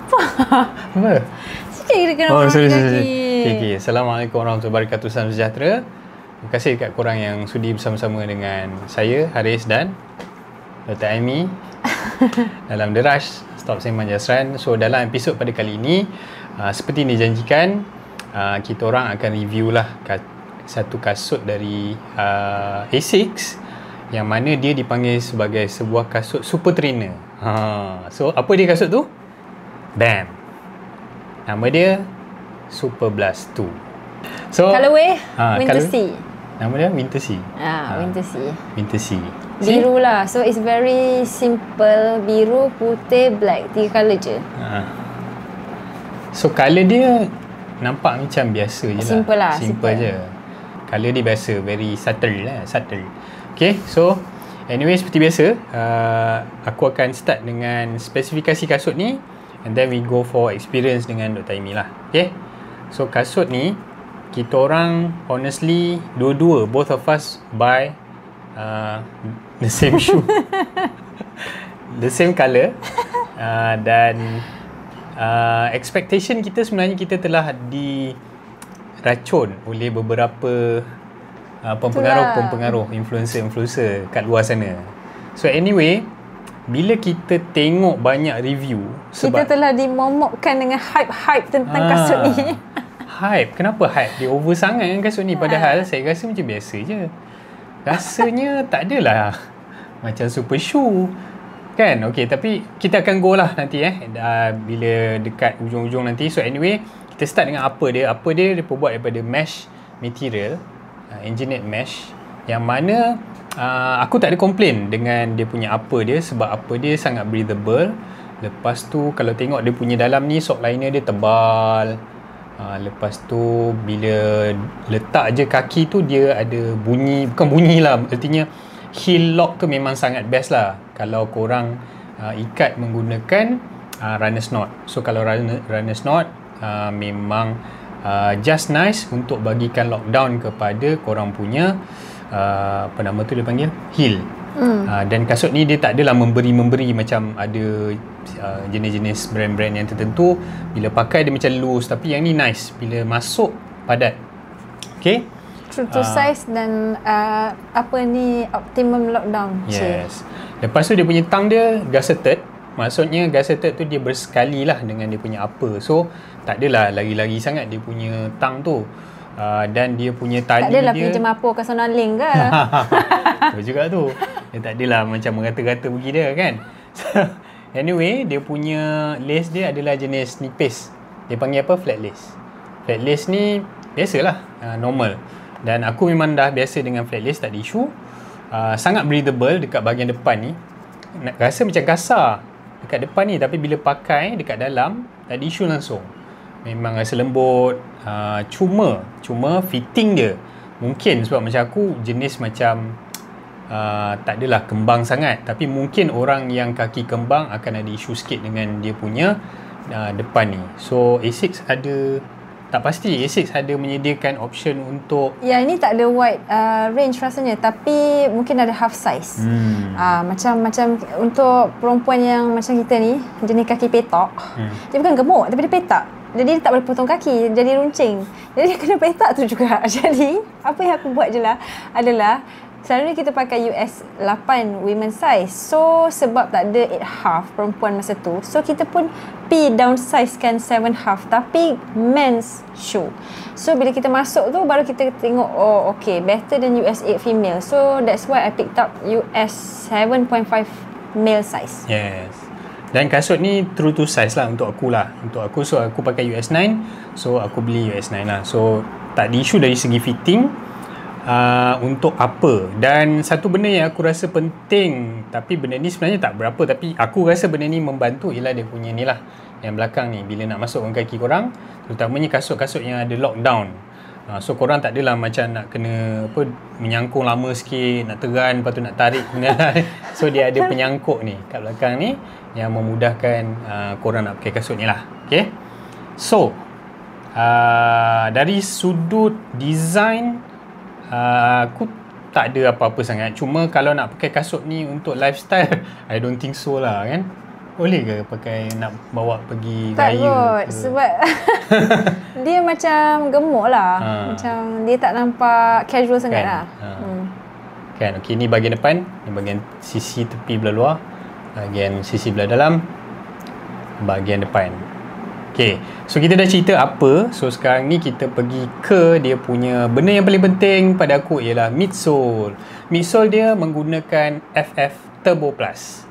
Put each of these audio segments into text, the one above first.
Apa? Sikit kita kena sorry. kaki. Okay. Assalamualaikum warahmatullahi wabarakatuh. Salam sejahtera. Terima kasih dekat korang yang sudi bersama-sama dengan saya, Haris dan Dr. Aimi dalam The Rush Stop Sembang Jasran. So dalam episod pada kali ini, seperti dijanjikan, kita orang akan review lah satu kasut dari Asics yang mana dia dipanggil sebagai sebuah kasut super trainer. So apa dia kasut tu? Bam. Nama dia Super Blast 2. So Colorway Winter Sea. Nama dia Winter Sea. Winter Sea. Winter Sea. Biru lah. So it's very simple. Biru, putih, black. 3 colour je. So colour dia nampak macam biasa je lah. Simple lah. Simple je. Colour dia biasa. Very subtle lah. Subtle. Okay. So anyway, seperti biasa, aku akan start dengan spesifikasi kasut ni, and then we go for experience dengan Dr. Aimi lah. Okay. So kasut ni kita orang honestly dua-dua, both of us buy the same shoe, the same colour, dan expectation kita sebenarnya kita telah diracun oleh beberapa pempengaruh influencer kat luar sana. So anyway, bila kita tengok banyak review, kita telah dimomokkan dengan hype tentang kasut ni. Hype? Kenapa hype? Dia over sangat kan kasut ni. Padahal saya rasa macam biasa je. Rasanya tak adalah macam super shoe kan. Okay, tapi kita akan go lah nanti bila dekat ujung-ujung nanti. So anyway, kita start dengan apa dia. Apa dia terbuat daripada mesh material, engineered mesh, yang mana aku tak ada komplain dengan dia punya apa dia, sebab apa dia sangat breathable. Lepas tu kalau tengok dia punya dalam ni, sock liner dia tebal. Lepas tu bila letak je kaki tu, dia ada bunyi, bukan bunyi lah, artinya heel lock tu memang sangat best lah kalau korang ikat menggunakan runner's knot. So kalau runner's knot memang just nice untuk bagikan lockdown kepada korang punya apa nama tu dia panggil, heel. Dan kasut ni dia tak adalah memberi macam ada jenis-jenis brand-brand yang tertentu, bila pakai dia macam loose, tapi yang ni nice, bila masuk padat. Okay, true to size dan apa ni, optimum lockdown. Yes. Lepas tu dia punya tang dia gusseted. Maksudnya gusseted tu dia bersekali lah dengan dia punya apa. So tak adalah lagi-lagi sangat dia punya tang tu. Dan dia punya tali dia, tak adalah pinjam apa ke Sonaling ke. Betul juga tu. Dia tak adalah macam merata-rata pergi dia kan. So, anyway, dia punya lace dia adalah jenis nipis. Dia panggil apa? Flat lace. Flat lace ni biasalah, normal. Dan aku memang dah biasa dengan flat lace, tak ada isu. Sangat breathable dekat bahagian depan ni. Rasa macam kasar dekat depan ni, tapi bila pakai dekat dalam tak ada isu langsung. Memang rasa lembut. Cuma fitting dia mungkin sebab macam aku jenis macam tak adalah kembang sangat, tapi mungkin orang yang kaki kembang akan ada isu sikit dengan dia punya depan ni. So Asics ada, tak pasti Asics ada menyediakan option untuk ini tak ada wide range rasanya, tapi mungkin ada half size. Macam untuk perempuan yang macam kita ni, jenis kaki petak, dia bukan gemuk tapi dia petak. Jadi dia tak boleh potong kaki, jadi runcing. Jadi dia kena petak tu juga. Jadi apa yang aku buat je lah adalah, selalunya kita pakai US 8 women size. So sebab tak ada 8 half perempuan masa tu, so kita pun downsize kan 7 half, tapi men's shoe. So bila kita masuk tu, baru kita tengok, oh okay, better than US 8 female. So that's why I picked up US 7.5 male size. Yes. Dan kasut ni true to size lah untuk aku lah. Untuk aku, so aku pakai US 9, so aku beli US 9 lah. So tak ada isu dari segi fitting. Untuk apa. Dan satu benda yang aku rasa penting, tapi benda ni sebenarnya tak berapa, tapi aku rasa benda ni membantu, ialah dia punya ni lah, yang belakang ni. Bila nak masukkan kaki korang, terutamanya kasut-kasut yang ada lockdown, so korang tak adalah macam nak kena menyangkung lama sikit, nak teran, lepas tu nak tarik. So dia ada penyangkuk ni kat belakang ni yang memudahkan korang nak pakai kasut ni lah. Okay. So dari sudut design, aku tak ada apa-apa sangat. Cuma kalau nak pakai kasut ni untuk lifestyle, I don't think so lah kan. Boleh ke pakai nak bawa pergi Tak raya kot, ke? sebab dia macam gemuk lah. Macam dia tak nampak casual sangat lah. Kan, okey, ni bahagian depan, ni bahagian sisi tepi belah luar, bahagian sisi belah dalam, bahagian depan. Okey, so kita dah cerita apa. So sekarang ni kita pergi ke dia punya benda yang paling penting pada aku ialah midsole. Midsole dia menggunakan FF Turbo Plus.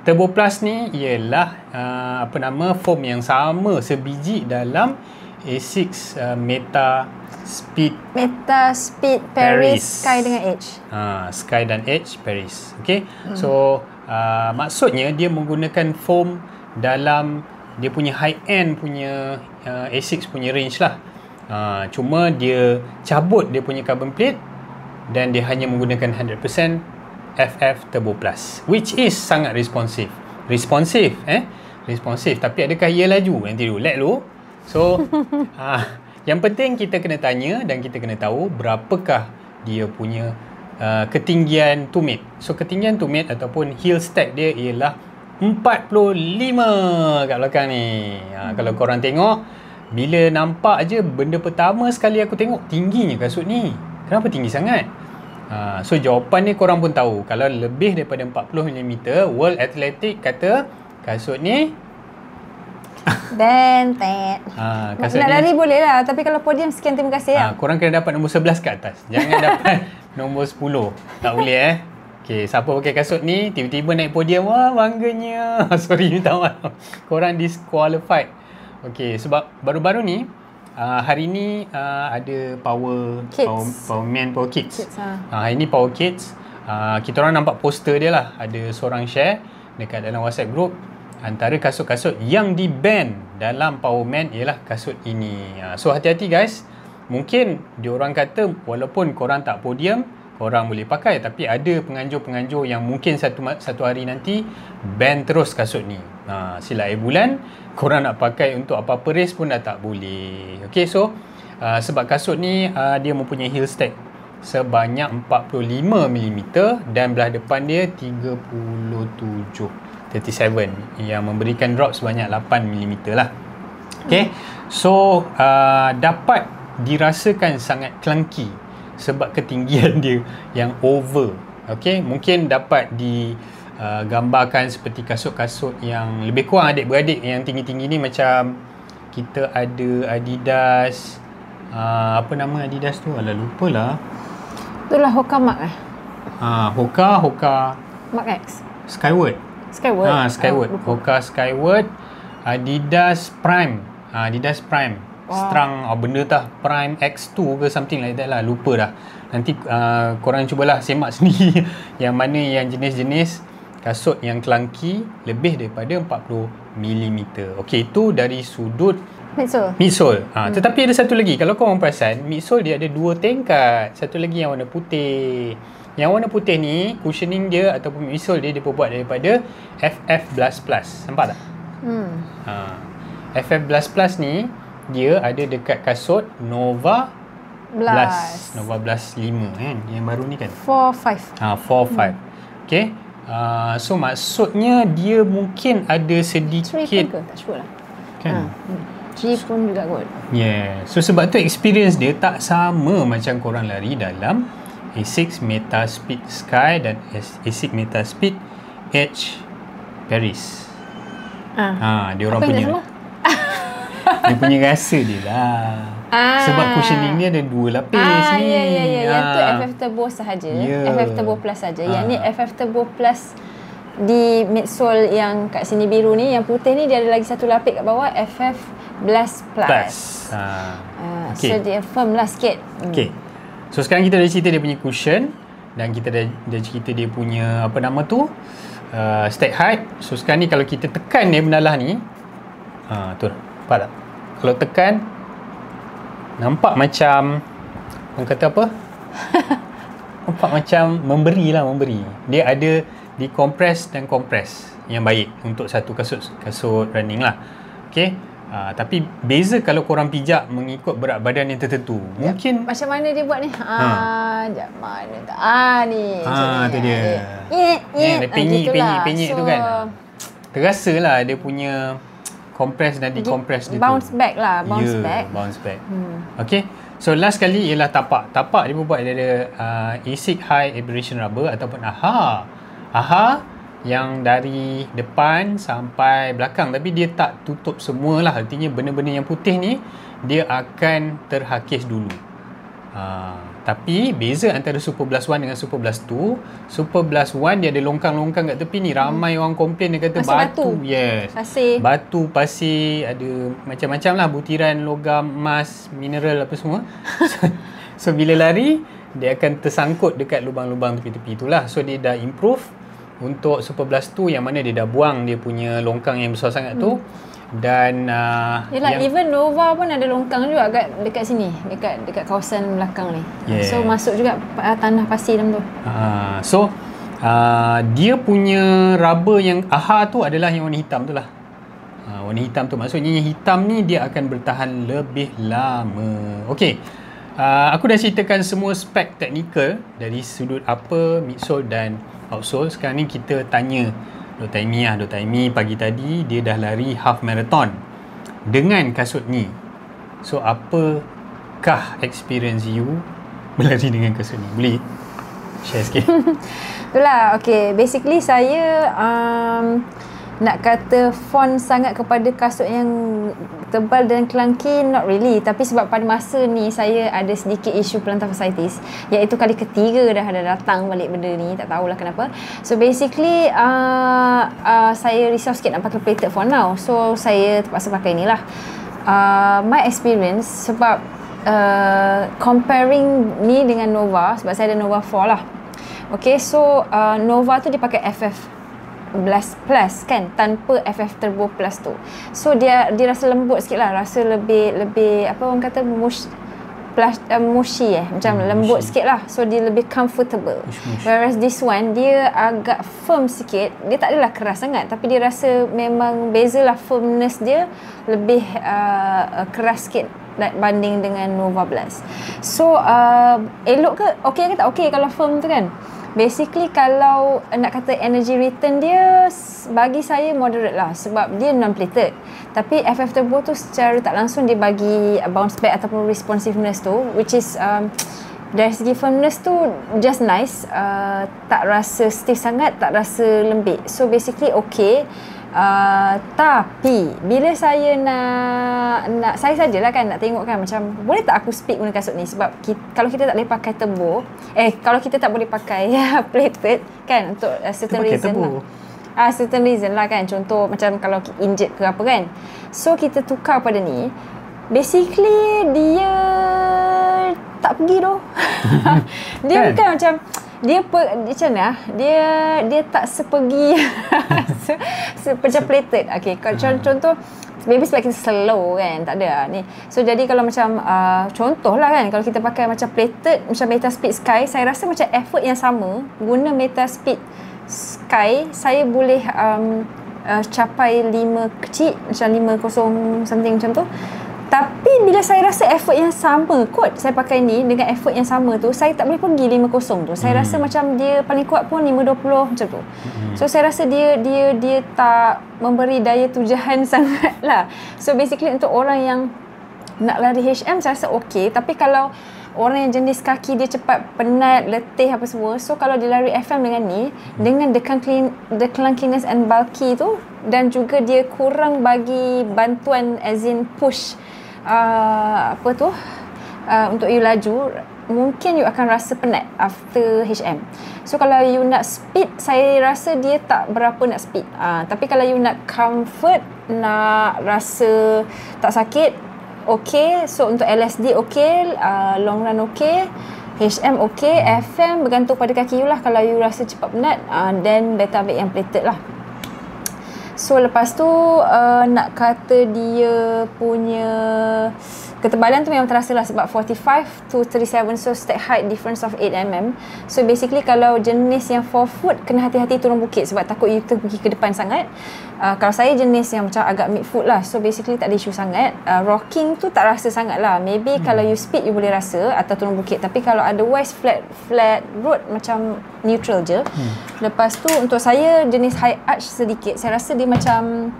Turbo Plus ni ialah foam yang sama sebiji dalam ASICS Meta Speed Paris Sky dengan Edge. Sky dan Edge Paris. Okay. So maksudnya dia menggunakan foam dalam dia punya high end punya ASICS punya range lah. Cuma dia cabut dia punya carbon plate dan dia hanya menggunakan 100% FF Turbo Plus, which is sangat responsive. Responsive, tapi adakah ia laju? Nanti dulu, let dulu. So yang penting kita kena tanya dan kita kena tahu berapakah dia punya ketinggian tumit. So ketinggian tumit ataupun heel stack dia ialah 45 kat belakang ni. Kalau korang tengok, bila nampak je benda pertama sekali aku tengok, tingginya kasut ni. Kenapa tinggi sangat? So jawapan ni korang pun tahu. Kalau lebih daripada 40mm, World Athletic kata kasut ni bentet. Kasut nak ni, lari boleh lah, tapi kalau podium sekian terima kasih lah. korang kena dapat nombor 11 ke atas. Jangan dapat nombor 10. Tak boleh Okay, siapa pakai kasut ni tiba-tiba naik podium, wah bangganya. Sorry, minta maaf. Korang disqualified. Okay, sebab baru-baru ni hari ni ada Power Kids. Hari ni Power Kids. Kita orang nampak poster dia lah. Ada seorang share dekat dalam WhatsApp group. Antara kasut-kasut yang di-ban dalam Power Man ialah kasut ini. So hati-hati guys. Mungkin diorang kata walaupun korang tak podium, korang boleh pakai, tapi ada penganjur-penganjur yang mungkin satu hari nanti ban terus kasut ni. Sila air bulan, korang nak pakai untuk apa-apa race pun dah tak boleh. Okay, so sebab kasut ni dia mempunyai heel stack sebanyak 45mm dan belah depan dia 37 yang memberikan drop sebanyak 8mm lah. Okay, so dapat dirasakan sangat clunky sebab ketinggian dia yang over. Okay, mungkin dapat digambarkan seperti kasut-kasut yang lebih kurang adik-beradik yang tinggi-tinggi ni. Macam kita ada Adidas, apa nama Adidas tu? Alah, lupa lah. Itulah Hoka Mark Hoka Mark X. Skyward. Hoka Skyward, Adidas Prime. Adidas Prime. Strang benda tah Prime X2 ke something like that lah, lupa dah. Nanti korang cubalah semak sendiri yang mana yang jenis-jenis kasut yang clunky lebih daripada 40mm. Okey, itu dari sudut midsole. Tetapi ada satu lagi, kalau korang perasan, midsole dia ada dua tingkat. Satu lagi yang warna putih. Yang warna putih ni cushioning dia ataupun midsole dia diperbuat daripada FF Plus. Nampak tak? FF Plus ni dia ada dekat kasut Nova Blast 5 kan, yang baru ni kan 4-5. 4-5. Okay, so maksudnya dia mungkin ada sedikit 3 ke? Tak sure lah kan. 3 pun juga kot. So sebab tu experience dia tak sama macam korang lari dalam ASICS Meta Speed Sky dan ASICS Meta Speed Edge Paris. Dia orang punya dia punya rasa dia lah. Sebab cushioning dia ada 2 lapis ni. Yang tu FF Turbo sahaja. FF Turbo Plus sahaja. Yang ni FF Turbo Plus di midsole yang kat sini biru ni, yang putih ni dia ada lagi satu lapis kat bawah, FF Blast Plus. So dia firm lah sikit. Okay. So sekarang kita dah cerita dia punya cushion dan kita dah cerita dia punya apa nama tu, stack height. So sekarang ni kalau kita tekan dia benalah ni, tu nampak tak? Kalau tekan nampak macam orang kata apa? Nampak macam memberi. Dia ada decompress dan compress yang baik untuk satu kasut running lah. Okay. Tapi beza kalau korang pijak mengikut berat badan yang tertentu. Mungkin macam mana dia buat ni? Sekejap mana tak? Ni. Tu dia. Penyik tu kan. terasa lah dia punya compress dan decompress dia bounce tu. back lah, bounce back. Bounce back. Okay. So last kali ialah tapak. Tapak dia berbuat dari ASIC High Abrasion Rubber ataupun AHA. AHA yang dari depan sampai belakang, tapi dia tak tutup semualah. Artinya benda-benda yang putih ni dia akan terhakis dulu. Tapi beza antara Super Blast One dengan Super Blast 2, Super Blast One dia ada longkang-longkang kat tepi ni. Ramai orang komplain, dia kata batu. Yes. Pasir. Batu, pasir, ada macam-macam lah, butiran logam, emas, mineral apa semua. So bila lari dia akan tersangkut dekat lubang-lubang tepi-tepi itulah. So dia dah improve untuk Super Blast 2 yang mana dia dah buang dia punya longkang yang besar sangat tu. Dan yelah, even Nova pun ada longkang juga dekat sini, dekat kawasan belakang ni. So masuk juga tanah pasir dalam tu. So dia punya rubber yang AHA tu adalah yang warna hitam tu lah. Warna hitam tu maksudnya yang hitam ni dia akan bertahan lebih lama. Okey. Aku dah ceritakan semua spek teknikal dari sudut upper, midsole dan outsole. Sekarang ni kita tanya Dr. Amy lah. Dr. Amy pagi tadi dia dah lari half marathon dengan kasut ni. So apakah experience you berlari dengan kasut ni? Boleh share sikit? Itulah, okay. Basically saya nak kata fond sangat kepada kasut yang tebal dan clunky, not really. Tapi sebab pada masa ni saya ada sedikit isu plantar fasciitis, iaitu kali ketiga dah ada datang balik benda ni, tak tahulah kenapa. So basically saya risau sikit nak pakai plated for now. So saya terpaksa pakai ni lah. My experience, sebab comparing ni dengan Nova, sebab saya ada Nova 4 lah. Okay, so Nova tu dia pakai FF Blast Plus kan, tanpa FF Turbo Plus tu. So dia rasa lembut sikit lah, rasa lebih apa orang kata mushy macam lembut sikit lah. So dia lebih comfortable. Whereas this one dia agak firm sikit. Dia tak adalah keras sangat, tapi dia rasa memang bezalah, firmness dia lebih keras sikit banding dengan Nova Blast. So elok ke? Okay ke tak okay kalau firm tu kan? Basically kalau nak kata energy return dia, bagi saya moderate lah, sebab dia non-plated. Tapi FF Turbo tu secara tak langsung dia bagi bounce back ataupun responsiveness tu, which is dari segi firmness tu just nice. Tak rasa stiff sangat, tak rasa lembik. So basically okay. Tapi bila saya nak saya sajalah kan nak tengok kan, macam boleh tak aku speed guna kasut ni, sebab kalau kita tak boleh pakai turbo, kalau kita tak boleh pakai plated kan, untuk certain reason lah. Certain reason lah kan, contoh macam kalau injured ke apa kan, so kita tukar pada ni. Basically dia tak pergi tu. Dia kan? Bukan macam dia macam mana, dia tak sepergi macam plated. Okay, contoh maybe sebab kita slow kan, tak ada ni. So jadi kalau macam contoh lah kan, kalau kita pakai macam plated macam Metaspeed Sky, saya rasa macam effort yang sama guna Metaspeed Sky, saya boleh capai 5 kecil, macam 5.0 something macam tu. Tapi bila saya rasa effort yang sama kot, saya pakai ni dengan effort yang sama tu, saya tak boleh pergi 5.0 tu. Saya rasa macam dia paling kuat pun 5.20 macam tu. So saya rasa dia tak memberi daya tujahan sangat lah. So basically untuk orang yang nak lari HM saya rasa okey. Tapi kalau orang yang jenis kaki dia cepat penat, letih apa semua, so kalau dia lari FM dengan ni, dengan the clunkiness and bulky tu, dan juga dia kurang bagi bantuan as in push untuk you laju, mungkin you akan rasa penat after HM. So kalau you nak speed, saya rasa dia tak berapa nak speed. Tapi kalau you nak comfort, nak rasa tak sakit, okay. So untuk LSD okay, long run okay, HM okay, FM bergantung pada kaki you lah. Kalau you rasa cepat penat, then better ambil yang plated lah. So lepas tu nak kata dia punya ketebalan tu memang terasa lah, sebab 45 to 37, so stack height difference of 8mm. So basically kalau jenis yang 4 foot, kena hati-hati turun bukit sebab takut you pergi ke depan sangat. Kalau saya jenis yang macam agak mid foot lah, so basically tak ada isu sangat. Rocking tu tak rasa sangat lah. Maybe kalau you speed you boleh rasa atau turun bukit, tapi kalau otherwise flat road macam neutral je. Lepas tu untuk saya jenis high arch sedikit, saya rasa dia macam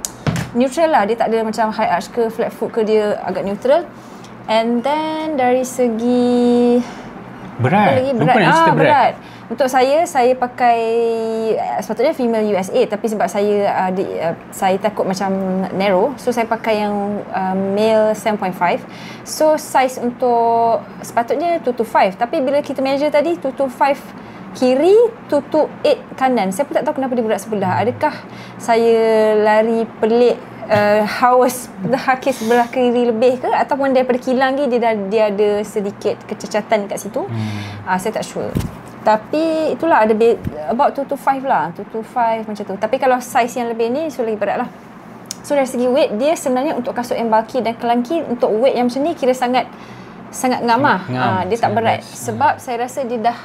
neutral lah. Dia tak ada macam high arch ke flat foot ke, dia agak neutral. And then dari segi berat. Lupa nak cerita berat. Untuk saya pakai sepatutnya female USA, tapi sebab saya takut macam narrow, so saya pakai yang male 7.5. So size untuk sepatutnya 2 to 5, tapi bila kita measure tadi 2 to 5 kiri, 2 to 8 kanan. Saya pun tak tahu kenapa dia berat sebelah. Adakah saya lari pelik haus haki sebelah kiri lebih ke, ataupun daripada kilang ni dia ada sedikit kecacatan kat situ. Saya tak sure. Tapi itulah ada about 2 to 5 lah. 2 to 5 macam tu. Tapi kalau size yang lebih ni, so lagi berat lah. So dari segi weight, dia sebenarnya untuk kasut yang bulky dan clunky, untuk weight yang macam ni kira sangat ngam lah. Dia tak berat. Sebab saya rasa dia dah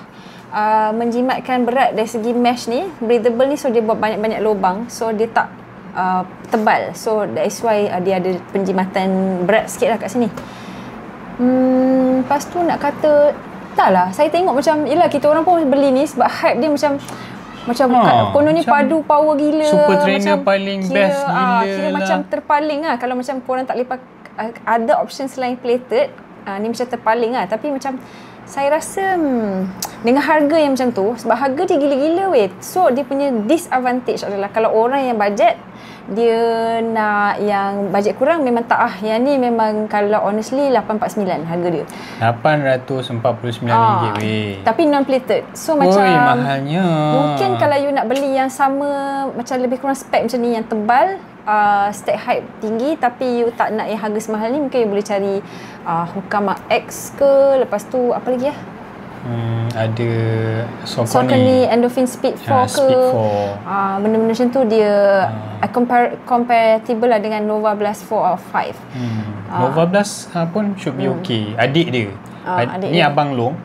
menjimatkan berat dari segi mesh ni. Breathable ni, so dia buat banyak-banyak lubang. So dia tak tebal. So that's why dia ada penjimatan berat sikit lah kat sini. Lepas tu nak kata, tak lah, saya tengok macam, yelah kita orang pun beli ni sebab hype dia macam kononnya padu power gila. Super trainer macam paling best gila kira lah. Macam terpaling lah. Kalau macam korang tak lepak ada option selain plated, ni macam terpaling lah. Tapi macam saya rasa dengan harga yang macam tu, sebab harga dia gila-gila weh. So dia punya disadvantage adalah kalau orang yang budget, dia nak yang bajet kurang, memang tak Yang ni memang kalau honestly 849 harga dia. RM849 weh. Tapi non-plated. So macam mahalnya. Mungkin kalau you nak beli yang sama, macam lebih kurang spek macam ni, yang tebal, stack height tinggi, tapi you tak nak yang harga semahal ni, mungkin you boleh cari Hukama X ke. Lepas tu apa lagi ya? Ada Saucony Endorphin Speed 4 ke. Speed 4. Benda-benda macam tu dia compatible lah dengan Nova Blast 4 or 5. Nova Blast pun should be okay. Adik dia. Adik ni dia. abang long.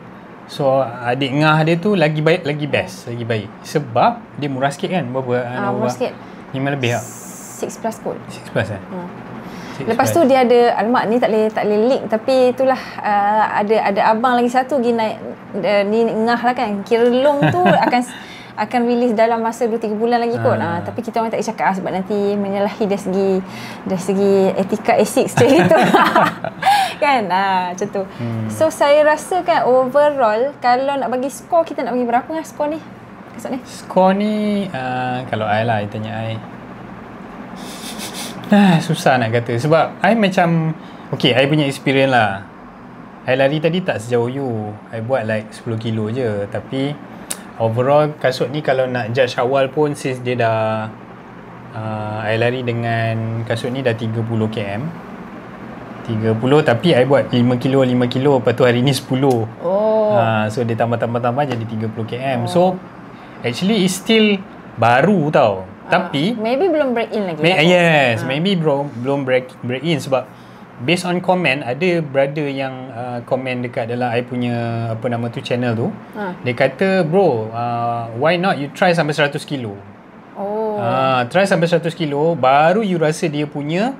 So adik ngah dia tu lagi baik, lagi best, lagi baik. Sebab dia murah sikit kan. Berapa? Murah sikit. 5 lebih tak? 6 plus kot. 6 plus Lepas tu dia ada, alamak ni tak boleh link, tapi itulah ada abang lagi satu pergi naik ni ngah lah kan. Kira long tu akan release dalam masa 2-3 bulan lagi kot. Tapi kita orang tak boleh cakap sebab nanti menyalahi dari segi etika ASICS macam itu. Kan? Macam tu. So saya rasa kan overall, kalau nak bagi skor, kita nak bagi berapa lah skor ni? Kasut ni? Skor ni kalau I lah, I tanya I, susah nak kata. Sebab I macam, okay, I punya experience lah. I lari tadi tak sejauh you. I buat like 10 kilo je. Tapi overall kasut ni kalau nak judge awal pun, since dia dah I lari dengan kasut ni dah 30 km. 30, tapi I buat 5 kilo. Lepas tu hari ni 10. So dia tambah jadi 30 km. So actually it's still baru tau. Tapi maybe belum break in lagi. Yes, maybe belum break in. Sebab based on comment, ada brother yang comment dekat dalam I punya apa nama tu channel tu. Dia kata, bro, why not you try sampai 100 kilo. Try sampai 100 kilo, baru you rasa dia punya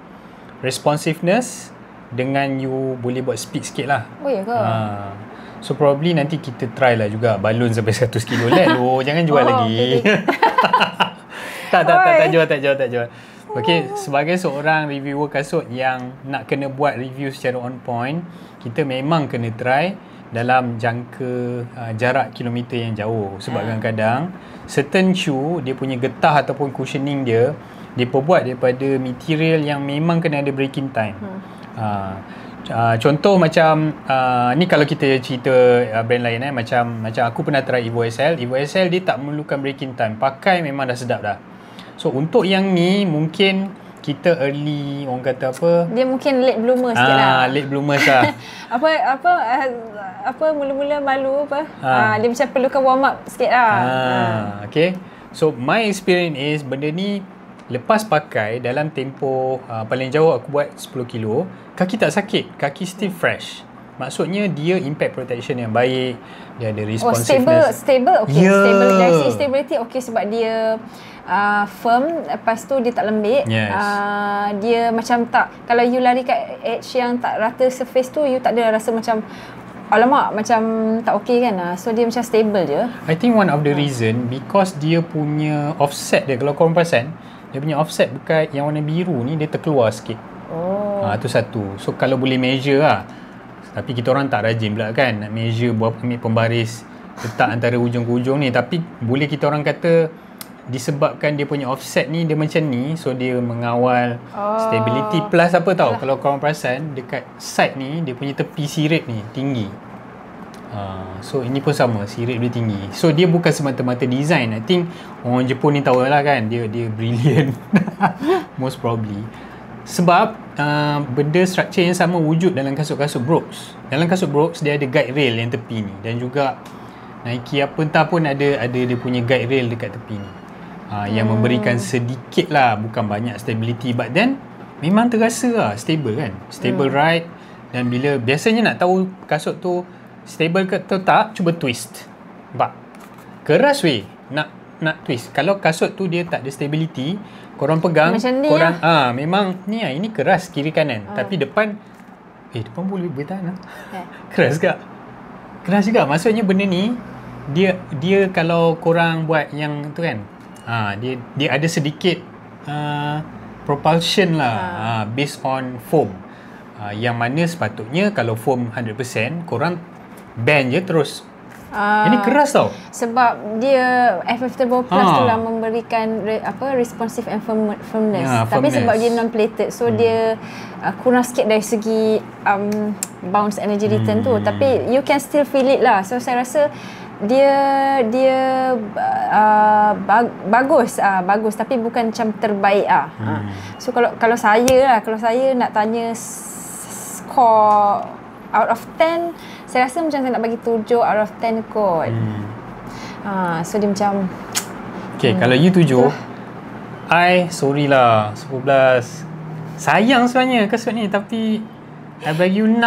responsiveness, dengan you boleh buat speed sikit lah. Oh ya ke? So probably nanti kita try lah juga balloon sampai 100 kilo. Let lo, jangan jual lagi. Tak jual. Okay, sebagai seorang reviewer kasut yang nak kena buat review secara on point, kita memang kena try dalam jangka jarak kilometer yang jauh. Sebab kadang-kadang certain shoe, dia punya getah ataupun cushioning dia perbuat daripada material yang memang kena ada breaking time. Contoh macam ni kalau kita cerita brand lain, macam aku pernah try Evo SL. Evo SL dia tak memerlukan breaking time. Pakai memang dah sedap dah. So untuk yang ni mungkin kita early, orang kata apa, dia mungkin late bloomer sikit lah. Late bloomers lah. apa mula-mula malu apa. Dia macam perlukan warm up sikit lah. Okay. So my experience is, benda ni lepas pakai dalam tempoh paling jauh aku buat 10 kilo, kaki tak sakit, kaki still fresh. Maksudnya dia impact protection yang baik, dia ada responsiveness. Stable okay. Dari segi stability okay, sebab dia firm, lepas tu dia tak lembik. Dia macam tak, kalau you lari kat edge yang tak rata surface tu, you tak ada rasa macam alamak macam tak okey kan. So dia macam stable je. I think one of the reason because dia punya offset dia, kalau korang perasan, dia punya offset bukan yang warna biru ni, dia terkeluar sikit. Tu satu. So kalau boleh measure lah. Tapi kita orang tak rajin pula kan nak measure, buat ambil pembaris letak antara hujung ke hujung ni. Tapi boleh kita orang kata disebabkan dia punya offset ni dia macam ni, so dia mengawal stability. Plus apa tau, kalau korang perasan dekat side ni dia punya tepi sirip ni tinggi. So ini pun sama, sirip dia tinggi. So dia bukan semata-mata design. I think orang Jepun ni tahu lah kan, dia brilliant. Most probably sebab benda structure yang sama wujud dalam kasut-kasut Brooks. Dalam kasut Brooks dia ada guide rail yang tepi ni, dan juga Nike apa entah pun ada dia punya guide rail dekat tepi ni. Yang memberikan sedikit lah, bukan banyak stability, but then memang terasa lah stable kan, stable ride. Dan bila biasanya nak tahu kasut tu stable ke tak, cuba twist. Nampak? Keras weh nak twist. Kalau kasut tu dia tak ada stability, korang pegang macam ni korang memang ni lah, ini keras kiri kanan. Tapi depan depan boleh tahan lah. Keras juga. Maksudnya benda ni dia kalau korang buat yang tu kan, dia ada sedikit propulsion lah, based on foam. Yang mana sepatutnya kalau foam 100% korang bend je terus. Ini keras tau. Sebab dia FF Turbo Plus tu lah memberikan responsive and firmness. Tapi sebab dia non-plated, so dia kurang sikit dari segi bounce energy return tu. Tapi you can still feel it lah. So saya rasa dia bagus tapi bukan macam terbaik lah. So kalau saya nak tanya score out of 10, saya rasa macam saya nak bagi 7 out of 10 kot. So dia macam kalau you 7, sorry lah 11. Sayang sebenarnya kasut ni, tapi I bagi you 6.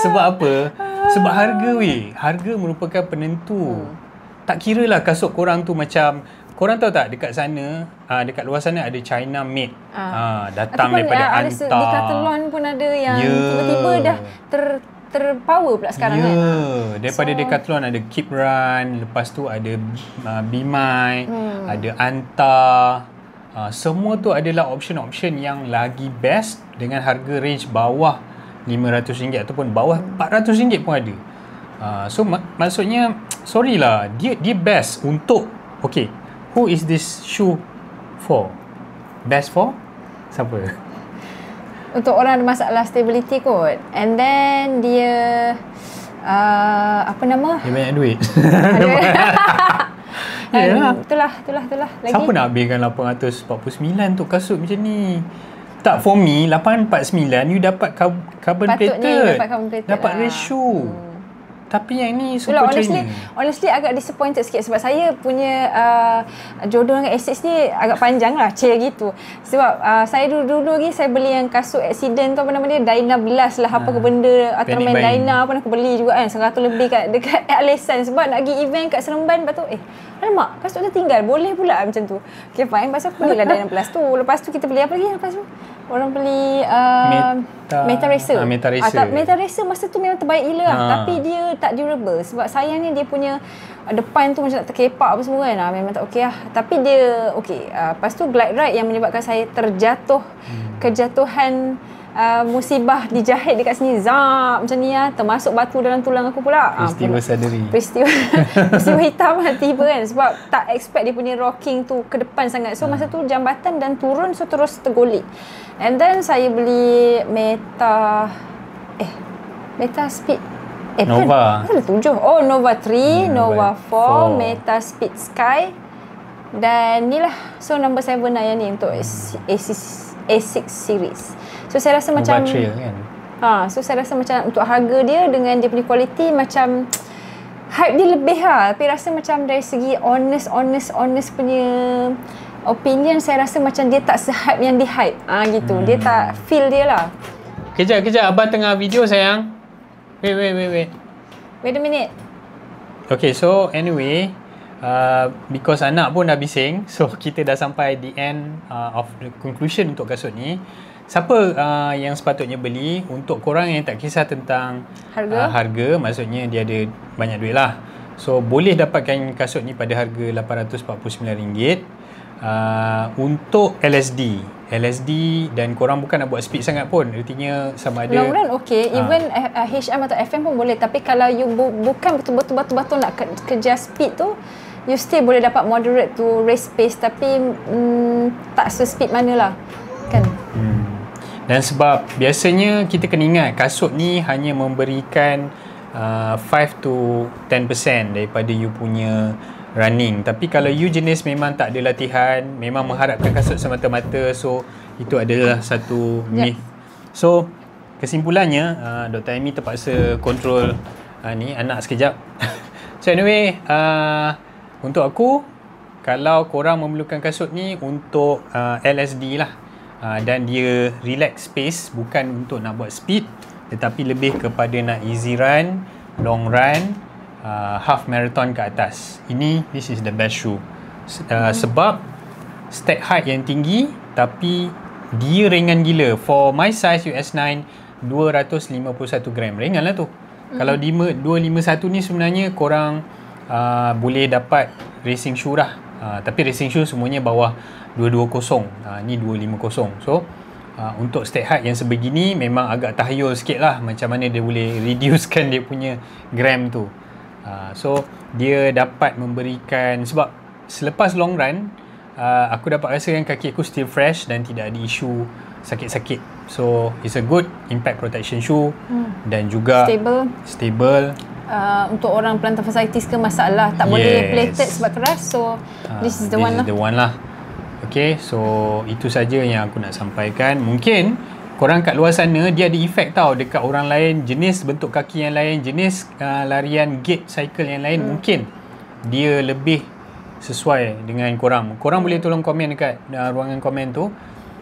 Sebab apa? Sebab harga weh. Harga merupakan penentu. Tak kira lah kasut korang tu macam, korang tahu tak dekat sana, dekat luar sana ada China made. Datang daripada Anta. Di Decathlon pun ada yang tiba-tiba dah terpower pula sekarang kan. Daripada Decathlon ada Keep Run, lepas tu ada Bimai, ada Anta. Semua tu adalah option-option yang lagi best dengan harga range bawah RM500 ataupun bawah RM400 pun ada. So maksudnya sorry lah, dia best untuk who is this shoe for? Best for siapa? Untuk orang ada masalah stability kot. And then dia apa nama? Dia banyak duit. Itulah lagi. Siapa nak ambilkan 849 untuk kasut macam ni? Tak, for me 849 you dapat carbon plated. Dapat ratio. Tapi yang ni super trainer. Honestly agak disappointed sikit sebab saya punya jodoh dengan Asics ni agak panjang lah gitu. Sebab saya dulu lagi saya beli yang kasut accident tu, apa nama dia, Dyna Blast lah, apa ke benda atau main Dyna pun aku beli juga kan, 100 lebih dekat Alisan sebab nak pergi event kat Seremban. Lepas tu alamak, kasut tu tinggal, boleh pula macam tu. Fine, lepas tu aku belilah Dyna Blast tu. Lepas tu kita beli apa lagi lepas tu? Orang beli Meta Racer. Meta Racer masa tu memang terbaik gila lah. Tapi dia tak durable. Sebab sayangnya dia punya depan tu macam nak terkepak apa semua kan. Memang tak okey lah. Tapi dia okey. Lepas tu Glide Ride yang menyebabkan saya terjatuh. Kejatuhan musibah dijahit dekat sini. Zap macam ni lah. Termasuk batu dalam tulang aku pula. Peristiwa sadari. Peristiwa hitam lah tiba kan. Sebab tak expect dia punya rocking tu ke depan sangat. So masa tu jambatan dan turun, so terus tergolik. And then saya beli Meta Speed Nova. Ada 7. Nova 3, Nova 4, Meta Speed Sky. Dan ni lah. So number 7 lah yang ni untuk A6 series. So saya rasa Nova macam Trail kan. So saya rasa macam untuk harga dia dengan dia punya quality, macam hype dia lebih lah. Tapi rasa macam dari segi honest punya opinion, saya rasa macam dia tak se-hype yang di-hype. Gitu. Dia tak feel dia lah. Kejap. Abang tengah video sayang. Wait. Wait a minute. Okay, so anyway, because anak pun dah bising, so kita dah sampai the end of the conclusion untuk kasut ni. siapa yang sepatutnya beli? Untuk korang yang tak kisah tentang harga, maksudnya dia ada banyak duit lah. So boleh dapatkan kasut ni pada harga RM849. Untuk LSD dan korang bukan nak buat speed sangat pun, artinya sama ada long run okay, even HM atau FM pun boleh, tapi kalau you bukan betul-betul nak kejar speed tu, you still boleh dapat moderate to race pace, tapi tak se-speed mana lah kan. Dan sebab biasanya kita kena ingat kasut ni hanya memberikan 5 to 10% daripada you punya running. Tapi kalau you jenis memang tak ada latihan, memang mengharapkan kasut semata-mata, so itu adalah satu myth. So kesimpulannya Dr. Amy terpaksa kontrol ni anak sekejap. So anyway, untuk aku, kalau korang memerlukan kasut ni untuk LSD lah, dan dia relax pace, bukan untuk nak buat speed, tetapi lebih kepada nak easy run, long run, half marathon ke atas. This is the best shoe. Sebab stack height yang tinggi, tapi dia ringan gila. For my size US9, 251 gram. Ringan lah tu. Kalau 251 ni sebenarnya korang boleh dapat racing shoe lah. Tapi racing shoe semuanya bawah 220. Ni 250. So untuk stack height yang sebegini memang agak tahayul sikit lah macam mana dia boleh reducekan dia punya gram tu. So dia dapat memberikan, sebab selepas long run aku dapat rasa yang kaki aku still fresh dan tidak ada isu sakit-sakit. So it's a good impact protection shoe dan juga stable. Untuk orang plantar fasciitis ke masalah tak boleh plated sebab keras, so this is the one lah. Okay, so itu saja yang aku nak sampaikan. Mungkin korang kat luar sana dia ada efek tau dekat orang lain, jenis bentuk kaki yang lain, jenis larian gait cycle yang lain, mungkin dia lebih sesuai dengan korang. Korang boleh tolong komen dekat ruangan komen tu,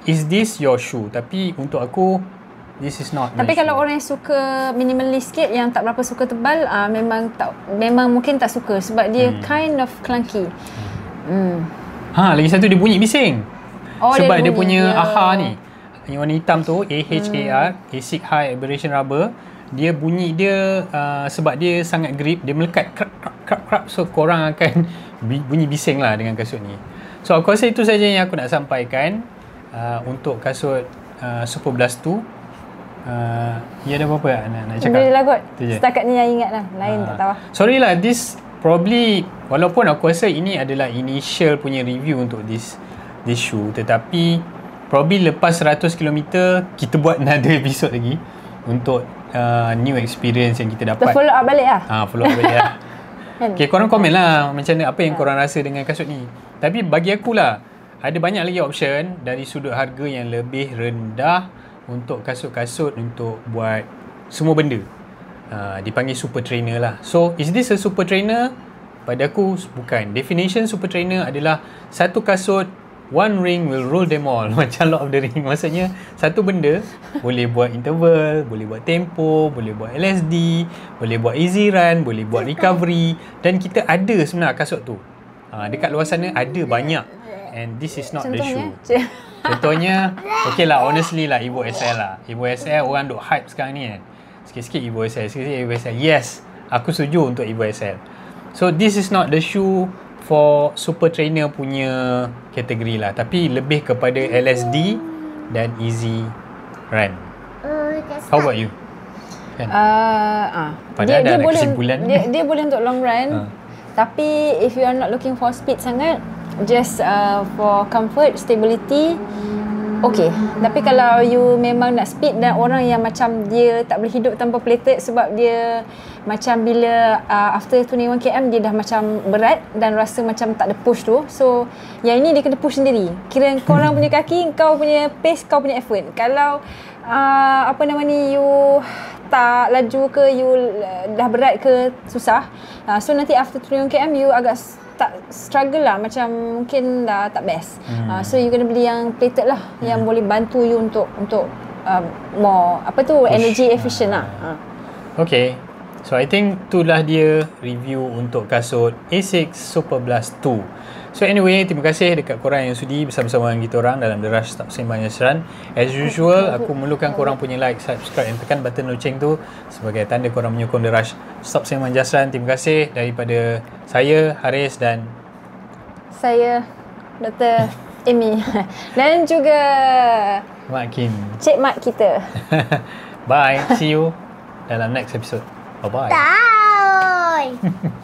is this your shoe? Tapi untuk aku, this is not. Tapi kalau orang yang suka minimalist sikit, yang tak berapa suka tebal, memang mungkin tak suka sebab dia kind of clunky. Lagi satu dia bunyi bising. Sebab dia punya AHA ni, yang warna hitam tu, AHAR, Asic High Aberration Rubber, dia bunyi dia sebab dia sangat grip, dia melekat krap, so korang akan bunyi bising lah dengan kasut ni. So aku rasa itu saja yang aku nak sampaikan untuk kasut Super Blast 2. Ya ada apa-apa nak cakap? Boleh lah kot. Setakat ni yang ingat lah, lain tak tahu. Sorry lah, this probably, walaupun aku rasa ini adalah initial punya review untuk this shoe, tetapi probably lepas 100 km kita buat another episode lagi untuk new experience yang kita dapat. Follow up balik lah. Follow up balik lah. Okay, korang komen lah macam mana, apa yang korang rasa dengan kasut ni. Tapi bagi aku lah, ada banyak lagi option dari sudut harga yang lebih rendah untuk kasut-kasut untuk buat semua benda. Dipanggil super trainer lah. So is this a super trainer? Pada aku bukan. Definition super trainer adalah satu kasut, one ring will rule them all. Macam Lord of the Ring. Maksudnya satu benda boleh buat interval, boleh buat tempo, boleh buat LSD, boleh buat easy run, boleh buat recovery, dan kita ada sebenarnya kasut tu. Dekat luar sana ada banyak, and this is not the shoe. Contohnya, okay lah, honestly lah, Evo SL lah. Evo SL orang duk hype sekarang ni kan. Sikit-sikit Evo SL, sikit-sikit Evo SL. Yes, aku setuju untuk Evo SL. So this is not the shoe for super trainer punya kategori lah, tapi lebih kepada LSD dan easy run. How about you? Kan? Padahal dia ada kesimpulan. Dia boleh untuk long run, tapi if you are not looking for speed sangat, just for comfort, stability, okay. Tapi kalau you memang nak speed dan orang yang macam dia tak boleh hidup tanpa plated sebab dia macam bila after 21 km dia dah macam berat dan rasa macam tak ada push tu, so yang ini dia kena push sendiri. Kira korang punya kaki, kau punya pace, kau punya effort. Kalau you tak laju ke, you dah berat ke, susah. So nanti after 21 km you agak tak struggle lah, macam mungkin dah tak best. So you kena beli yang plated lah, yang boleh bantu you untuk more energy efficient lah. Okay. So I think itulah dia review untuk kasut Asics Superblast 2. So anyway, terima kasih dekat korang yang sudi bersama-sama dengan kita orang dalam The Rush Stop Sembang Yasran. As usual, aku memerlukan korang punya like, subscribe dan tekan button loceng tu sebagai tanda korang menyokong The Rush Stop Sembang Yasran. Terima kasih daripada saya, Haris dan saya, Dr. Amy dan juga Mak Kim. Cik Mat kita. Bye. See you dalam next episode. Bye-bye. Bye.